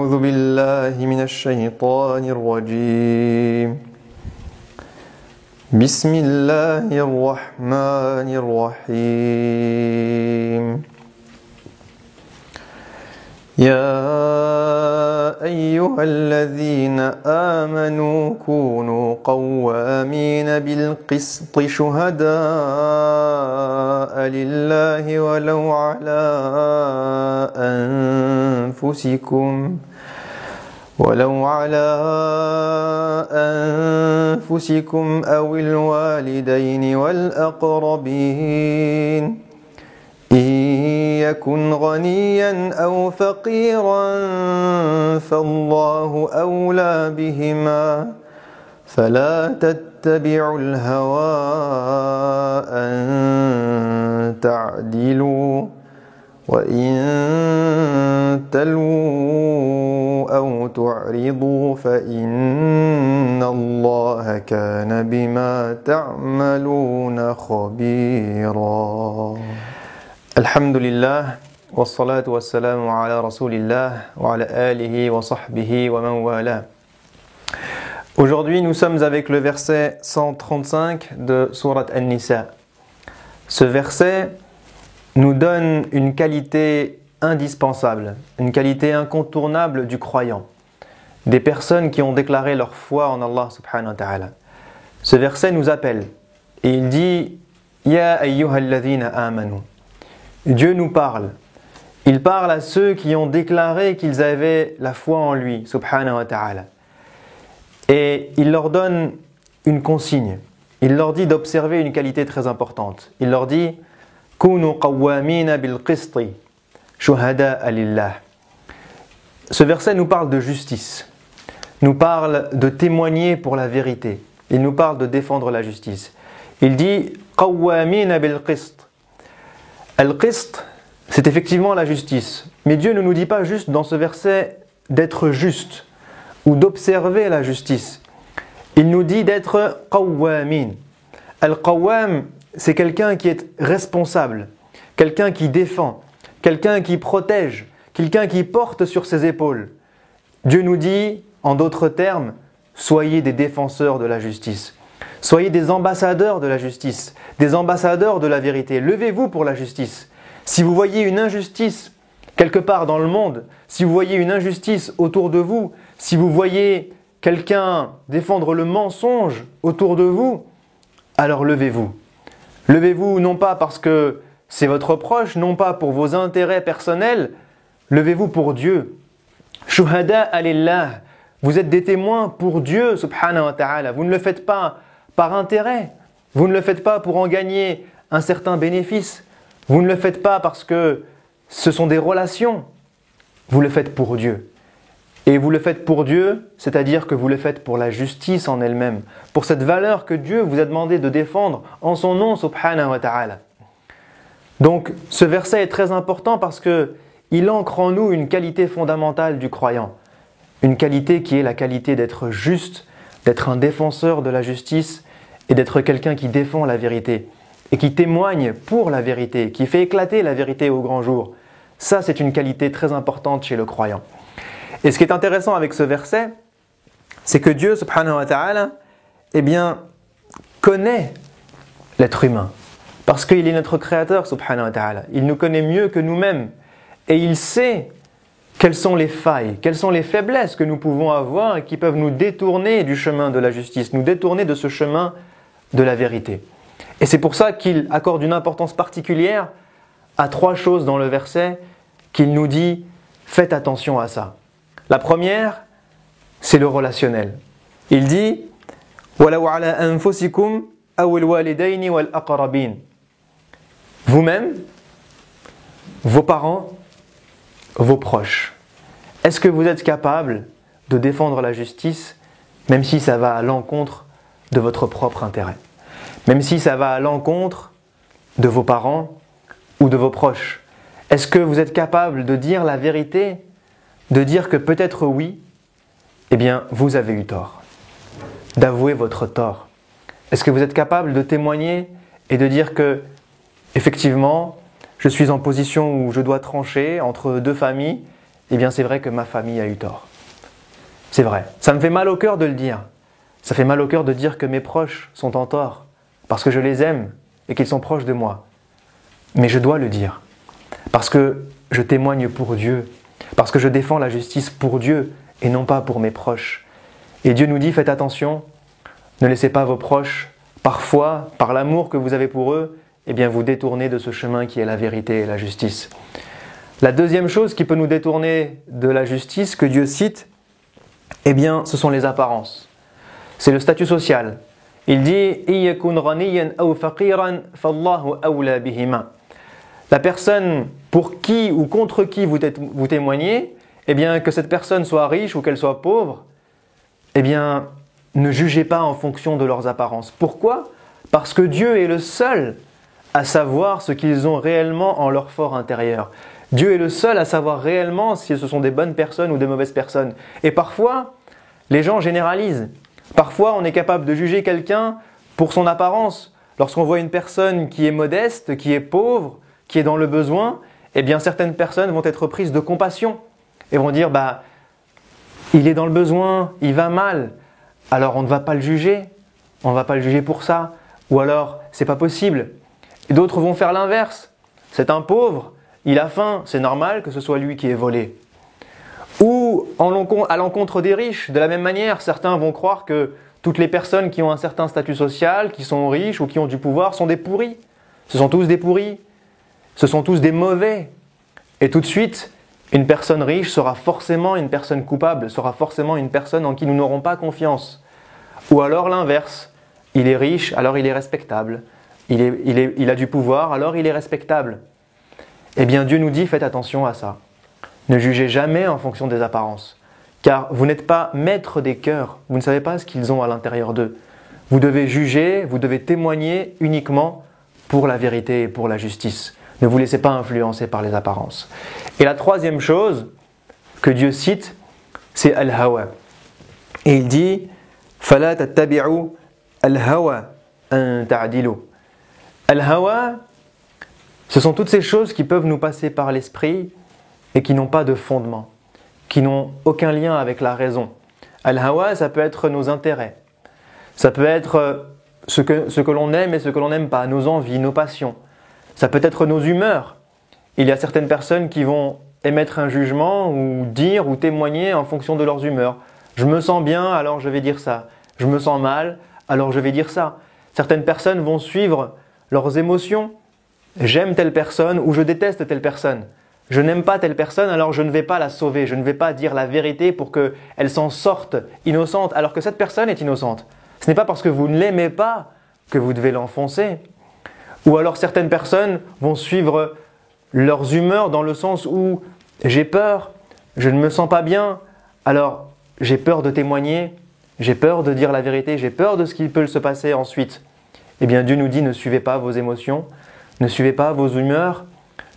أعوذ بالله من الشيطان الرجيم بسم الله الرحمن الرحيم يا أيها الذين آمنوا كونوا قوامين بالقسط شهداء لله ولو على أنفسكم أو الوالدين والأقربين إن يكن غنيا أو فقيرا فالله أولى بهما فلا تتبعوا الهوى أن تعدلوا وإن تلووا أو تعرضوا فإن الله كان بما تعملون خبيرا. Alhamdulillah, wassalatu wassalamu ala rasulillah wa ala alihi wa sahbihi wa man wala. Aujourd'hui, nous sommes avec le verset 135 de Sourate An-Nisa. Ce verset nous donne une qualité indispensable, une qualité incontournable du croyant, des personnes qui ont déclaré leur foi en Allah subhanahu wa ta'ala. Ce verset nous appelle et il dit « Ya ayyuhalladhina amanu » Dieu nous parle. Il parle à ceux qui ont déclaré qu'ils avaient la foi en lui, subhanahu wa ta'ala. Et il leur donne une consigne. Il leur dit d'observer une qualité très importante. Il leur dit « Kunu qawwamina bil qisti, shuhada'a lillah » Ce verset nous parle de justice, nous parle de témoigner pour la vérité. Il nous parle de défendre la justice. Il dit « Qawwamina bil qist » Al-Qist, c'est effectivement la justice. Mais Dieu ne nous dit pas juste dans ce verset d'être juste ou d'observer la justice. Il nous dit d'être qawwamin. Al-Qawwam, c'est quelqu'un qui est responsable, quelqu'un qui défend, quelqu'un qui protège, quelqu'un qui porte sur ses épaules. Dieu nous dit, en d'autres termes, soyez des défenseurs de la justice. Soyez des ambassadeurs de la justice, des ambassadeurs de la vérité. Levez-vous pour la justice. Si vous voyez une injustice quelque part dans le monde, si vous voyez une injustice autour de vous, si vous voyez quelqu'un défendre le mensonge autour de vous, alors levez-vous. Levez-vous non pas parce que c'est votre proche, non pas pour vos intérêts personnels, levez-vous pour Dieu. Shuhada lillah. Vous êtes des témoins pour Dieu, subhanahu wa ta'ala. Vous ne le faites pas par intérêt. Vous ne le faites pas pour en gagner un certain bénéfice. Vous ne le faites pas parce que ce sont des relations. Vous le faites pour Dieu. Et vous le faites pour Dieu, c'est-à-dire que vous le faites pour la justice en elle-même, pour cette valeur que Dieu vous a demandé de défendre en son nom, subhanahu wa ta'ala. Donc, ce verset est très important parce qu'il ancre en nous une qualité fondamentale du croyant. Une qualité qui est la qualité d'être juste, d'être un défenseur de la justice et d'être quelqu'un qui défend la vérité et qui témoigne pour la vérité, qui fait éclater la vérité au grand jour. Ça, c'est une qualité très importante chez le croyant. Et ce qui est intéressant avec ce verset, c'est que Dieu, subhanahu wa ta'ala, connaît l'être humain. Parce qu'il est notre créateur, subhanahu wa ta'ala. Il nous connaît mieux que nous-mêmes. Et il sait quelles sont les failles, quelles sont les faiblesses que nous pouvons avoir et qui peuvent nous détourner du chemin de la justice, nous détourner de ce chemin de la vérité. Et c'est pour ça qu'il accorde une importance particulière à 3 choses dans le verset qu'il nous dit « faites attention à ça ». La première, c'est le relationnel. Il dit « وَلَوْ عَلَىٰ أَنفُسِكُمْ أَوِ الْوَالِدَيْنِ وَالْأَقْرَبِينَ » Vous-même, vos parents, vos proches. Est-ce que vous êtes capable de défendre la justice, même si ça va à l'encontre de votre propre intérêt, même si ça va à l'encontre de vos parents ou de vos proches? Est-ce que vous êtes capable de dire la vérité, de dire que peut-être oui, vous avez eu tort, d'avouer votre tort? Est-ce que vous êtes capable de témoigner et de dire que, effectivement, je suis en position où je dois trancher entre 2 familles eh bien c'est vrai que ma famille a eu tort. C'est vrai. Ça me fait mal au cœur de le dire. Ça fait mal au cœur de dire que mes proches sont en tort, parce que je les aime et qu'ils sont proches de moi. Mais je dois le dire, parce que je témoigne pour Dieu, parce que je défends la justice pour Dieu et non pas pour mes proches. Et Dieu nous dit, faites attention, ne laissez pas vos proches, parfois, par l'amour que vous avez pour eux, eh bien vous détourner de ce chemin qui est la vérité et la justice. La deuxième chose qui peut nous détourner de la justice que Dieu cite, eh bien ce sont les apparences. C'est le statut social. Il dit la personne pour qui ou contre qui vous témoignez, eh bien que cette personne soit riche ou qu'elle soit pauvre, eh bien ne jugez pas en fonction de leurs apparences. Pourquoi ? Parce que Dieu est le seul à savoir ce qu'ils ont réellement en leur fort intérieur. Dieu est le seul à savoir réellement si ce sont des bonnes personnes ou des mauvaises personnes. Et parfois, les gens généralisent. Parfois, on est capable de juger quelqu'un pour son apparence. Lorsqu'on voit une personne qui est modeste, qui est pauvre, qui est dans le besoin, eh bien certaines personnes vont être prises de compassion et vont dire il est dans le besoin, il va mal, alors on ne va pas le juger, on ne va pas le juger pour ça, ou alors c'est pas possible. Et d'autres vont faire l'inverse. C'est un pauvre, il a faim, c'est normal que ce soit lui qui ait volé. Ou à l'encontre des riches, de la même manière, certains vont croire que toutes les personnes qui ont un certain statut social, qui sont riches ou qui ont du pouvoir sont des pourris. Ce sont tous des pourris, ce sont tous des mauvais. Et tout de suite, une personne riche sera forcément une personne coupable, sera forcément une personne en qui nous n'aurons pas confiance. Ou alors l'inverse, il est riche, alors il est respectable. Il a du pouvoir, alors il est respectable. Eh bien Dieu nous dit, faites attention à ça. Ne jugez jamais en fonction des apparences. Car vous n'êtes pas maître des cœurs, vous ne savez pas ce qu'ils ont à l'intérieur d'eux. Vous devez juger, vous devez témoigner uniquement pour la vérité et pour la justice. Ne vous laissez pas influencer par les apparences. Et la troisième chose que Dieu cite, c'est al-hawa. Et il dit فَلَا تَتَّبِعُوا الْهَوَى أَن تَعْدِلُوا. Al-hawa, ce sont toutes ces choses qui peuvent nous passer par l'esprit et qui n'ont pas de fondement, qui n'ont aucun lien avec la raison. Al-hawa, ça peut être nos intérêts, ça peut être ce que l'on aime et ce que l'on n'aime pas, nos envies, nos passions. Ça peut être nos humeurs. Il y a certaines personnes qui vont émettre un jugement ou dire ou témoigner en fonction de leurs humeurs. Je me sens bien, alors je vais dire ça. Je me sens mal, alors je vais dire ça. Certaines personnes vont suivre leurs émotions. J'aime telle personne ou je déteste telle personne. Je n'aime pas telle personne, alors je ne vais pas la sauver. Je ne vais pas dire la vérité pour qu'elle s'en sorte innocente, alors que cette personne est innocente. Ce n'est pas parce que vous ne l'aimez pas que vous devez l'enfoncer. Ou alors certaines personnes vont suivre leurs humeurs dans le sens où j'ai peur, je ne me sens pas bien, alors j'ai peur de témoigner, j'ai peur de dire la vérité, j'ai peur de ce qui peut se passer ensuite. Eh bien Dieu nous dit ne suivez pas vos émotions, ne suivez pas vos humeurs,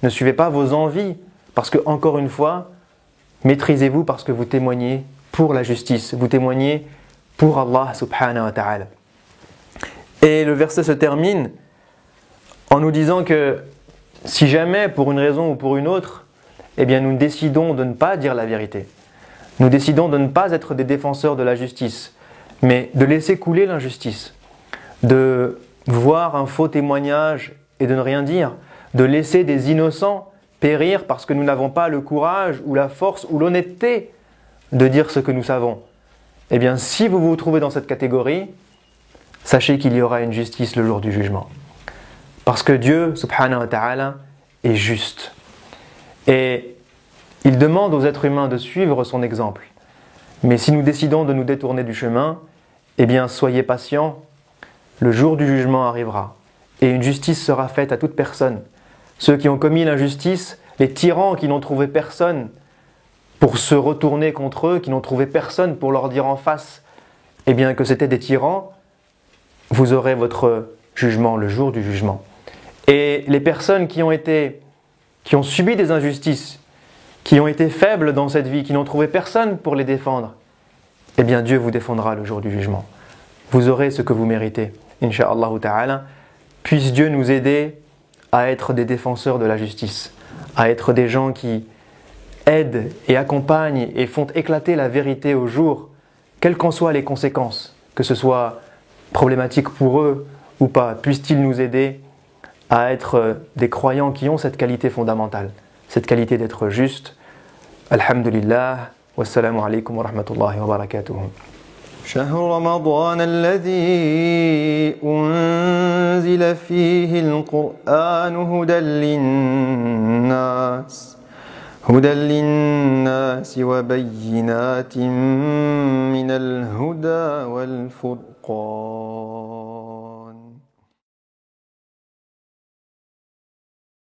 ne suivez pas vos envies, parce que encore une fois, maîtrisez-vous parce que vous témoignez pour la justice, vous témoignez pour Allah subhanahu wa ta'ala. Et le verset se termine en nous disant que si jamais, pour une raison ou pour une autre, eh bien nous décidons de ne pas dire la vérité, nous décidons de ne pas être des défenseurs de la justice, mais de laisser couler l'injustice, de voir un faux témoignage et de ne rien dire, de laisser des innocents périr parce que nous n'avons pas le courage ou la force ou l'honnêteté de dire ce que nous savons. Eh bien, si vous vous trouvez dans cette catégorie, sachez qu'il y aura une justice le jour du jugement. Parce que Dieu, subhanahu wa ta'ala, est juste. Et il demande aux êtres humains de suivre son exemple. Mais si nous décidons de nous détourner du chemin, eh bien, soyez patients, le jour du jugement arrivera. Et une justice sera faite à toute personne. Ceux qui ont commis l'injustice, les tyrans qui n'ont trouvé personne pour se retourner contre eux, qui n'ont trouvé personne pour leur dire en face, eh bien, que c'était des tyrans, vous aurez votre jugement le jour du jugement. Et les personnes qui ont subi des injustices, qui ont été faibles dans cette vie, qui n'ont trouvé personne pour les défendre, eh bien Dieu vous défendra le jour du jugement. Vous aurez ce que vous méritez, incha'Allah ta'ala. Puisse Dieu nous aider à être des défenseurs de la justice, à être des gens qui aident et accompagnent et font éclater la vérité au jour, quelles qu'en soient les conséquences, que ce soit problématique pour eux ou pas, puissent-ils nous aider à être des croyants qui ont cette qualité fondamentale, cette qualité d'être juste. Alhamdulillah, wassalamu alaikum wa rahmatullahi wa barakatuh. شهر رمضان الذي أنزل فيه القرآن هدى للناس وبينات من الهدى والفرقان